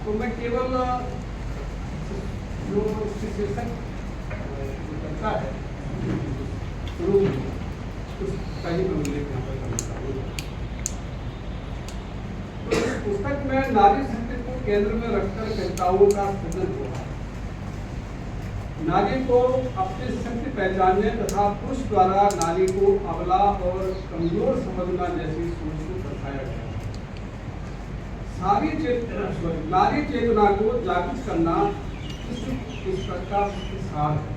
तो मैं केवल जो इसके शीर्षक करता है शुरू उसका ही मैं उल्लेख यहाँ पर करना चाहूँगा। तो इस पुस्तक में नारी शक्ति को केंद्र में रखकर कविताओं का सृजन हुआ है। नारी को अपनी शक्ति पहचानने तथा पुरुष द्वारा नारी को अबला और कमजोर समझना जैसी सोच को दर्शाया गया है। नारी चेतना को जागृत करना इस पुस्तक का सार है।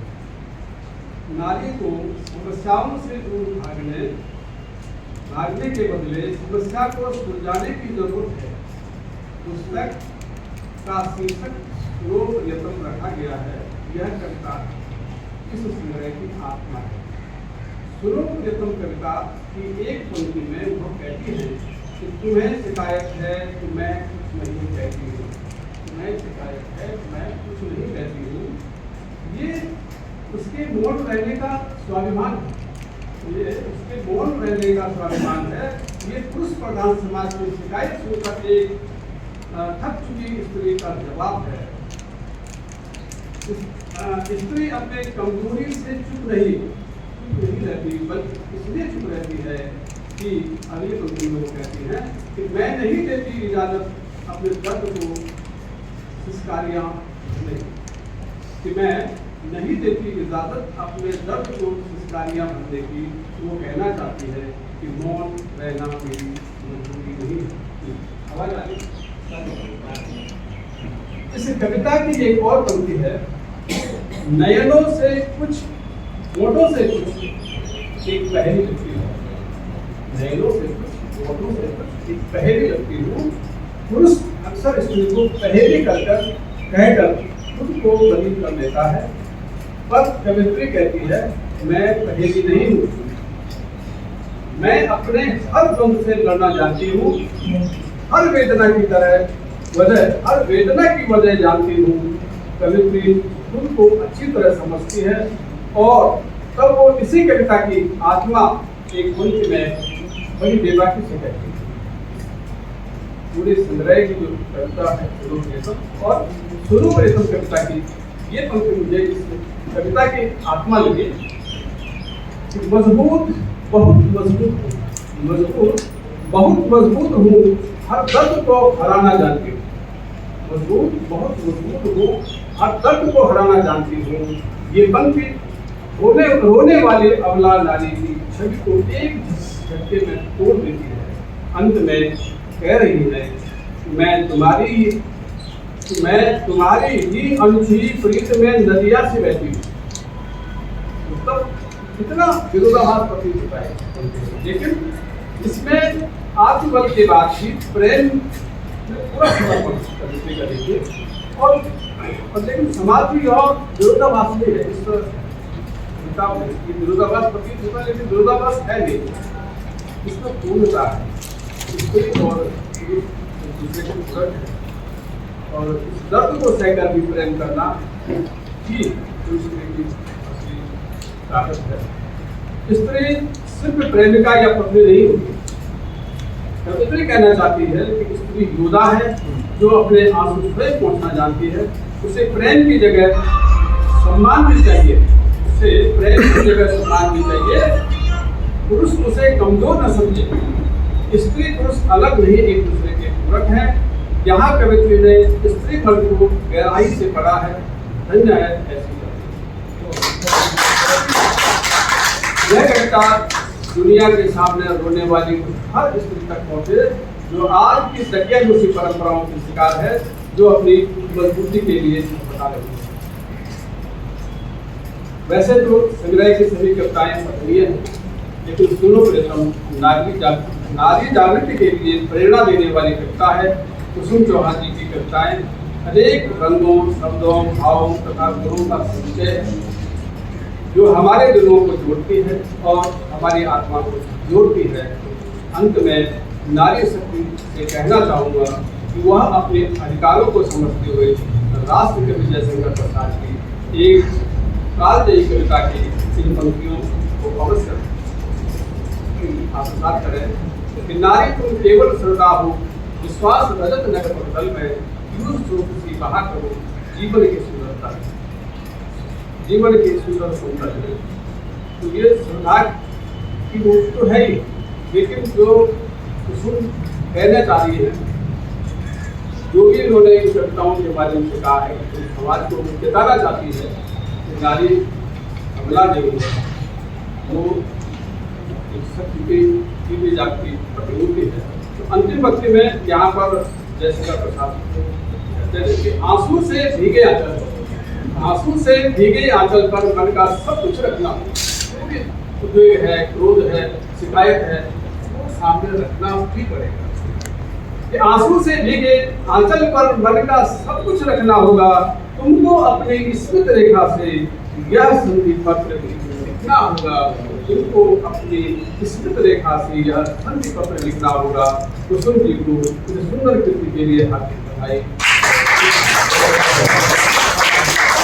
नारी को समस्याओं से दूर भागने के बदले समस्या को सुलझाने की जरूरत है। पुस्तक का शीर्षक प्रियतम रखा गया है। यह कविता इस संग्रह की आत्मा है। प्रियतम कविता की एक पंक्ति में वह कहती है कि तुम्हें शिकायत है कि मैं कुछ नहीं कहती हूँ, तुम्हें शिकायत है कि मैं कुछ नहीं कहती हूँ। ये उसके मौन रहने का स्वाभिमान है। ये उसके मौन रहने का स्वाभिमान है। ये पुरुष प्रधान समाज की शिकायत सुनकर एक थक चुकी स्त्री का जवाब है। स्त्री अपने कमजोरी से चुप नहीं रहती, बल्कि इसलिए चुप रहती है कि अगली पंक्ति में वो कहती है कि मैं नहीं देती इजाजत अपने दर्द को सिस्कारियां भरने की, कि मैं नहीं देती इजाजत अपने दर्द को सिस्कारियां भरने की। वो कहना चाहती है कि मौन रहना मेरी मजबूरी नहीं है। आवाज आ रही? इस कविता की एक और पंक्ति है, नयनों से कुछ होठों से कुछ एक पहेली लगती है। नयनों से कुछ होठों से कुछ एक पहेली लगती हूँ। पुरुष अक्सर स्त्री को पहेली कहकर खुद को बदल कर लेता है, पर कवित्री कहती है मैं पहेली नहीं हूँ, मैं अपने हर द्वंद से लड़ना जानती हूँ, हर वेदना की वजह जानती हूँ। कवित्री खुद को अच्छी तरह समझती है और तब वो इसी कविता की आत्मा एक पंक्ति में बड़ी बेबाकी से कहती है। पूरे संग्रह की जो कविता है और प्रियतम कविता की ये पंक्ति मुझे इस कविता की आत्मा लगी कि बहुत मजबूत हूँ, हर दर्द को हराना जानती हूँ। बहुत मजबूत हूँ, हर दर्द को हराना जानती हूँ। ये पंक्ति रोने वाले अबला नारी की छवि को एक झटके में तोड़ देती है। अंत में कह रही है कि मैं तुम्हारी ही अनछुई प्रीत में नदिया से बहती हूँ। मतलब कितना विरोधाभास प्रतीत होता है, लेकिन इसमें आत्मबल के बाद भी प्रेम पूरा देखिए और लेकिन समाज भी और विरोधाभास नहीं है। इस विरोधाभास प्रतीत होता है, लेकिन विरोधाभास है नहीं, इसमें पूर्णता है। और दूसरे को दर्द है और इस दर्द को सहकर भी प्रेम करना ही दूसरे की ताकत है। स्त्री सिर्फ प्रेमिका या पत्नी नहीं होती। कवित्री कहना चाहती है कि स्त्री योद्धा है जो अपने आंसू स्वयं पहुंचना जानती है। उसे प्रेम की जगह सम्मान भी चाहिए, पुरुष उसे कमजोर न समझे। स्त्री पुरुष अलग नहीं, एक दूसरे के पूरक हैं। यहाँ कवित्री ने स्त्री फल को गहराई से पढ़ा है। धन्य है ऐसी यह कविता दुनिया के सामने रोने वाली हर स्त्री तक पहुंचे जो आज की दकियानुसी परंपराओं की शिकार है, जो अपनी मजबूती के लिए बता रही है। वैसे तो संग्रह की सभी कविताएं पठनीय हैं, लेकिन प्रियतम नारी जागृति के लिए प्रेरणा देने वाली कविता है। कुसुम चौहान जी की कविताएं अनेक रंगों, शब्दों, भावों तथा गुणों का संचय है, जो हमारे दिलों को जोड़ती है और हमारी आत्मा को जोड़ती है। अंत में नारी शक्ति से कहना चाहूँगा कि वह अपने अधिकारों को समझते हुए राष्ट्र कवि जयशंकर प्रसाद की एक कालजयी कविता की इन पंक्तियों को अवश्य आत्मसात करें कि नारी तुम केवल श्रद्धा हो, विश्वास रजत नगर पटल में यूं कहा करो जीवन की सुंदरता, जीवन की सुंदर सौंदर्य। तो ये श्रद्धा की रूप तो है ही, लेकिन जो कुसुम कहना चाह रही है, जो भी इन्होंने इन कविताओं के माध्यम से कहा है कि समाज को बताना चाहती है कि नारी अबला नहीं है, वो एक शक्ति की जागती प्रतिमूर्ति है। तो अंतिम वक्ति में यहाँ पर जैसे प्रसाद कहते हैं कि आंसू से भीगे आंचल, आंसू से भीगे आंचल पर मन का सब कुछ रखना, जो भी उद्वेग है, क्रोध है, शिकायत है, वो सामने रखना भी पड़ेगा। कि आंसू से भीगे आंचल पर मन का सब कुछ रखना होगा, तुमको अपनी स्मृति रेखा से यह संधि पत्र लिखना होगा, तुमको अपनी स्मृति रेखा से यह संधि पत्र लिखना होगा। कुसुम जी को इस सुंदर कृति के लिए हार्दिक बधाई।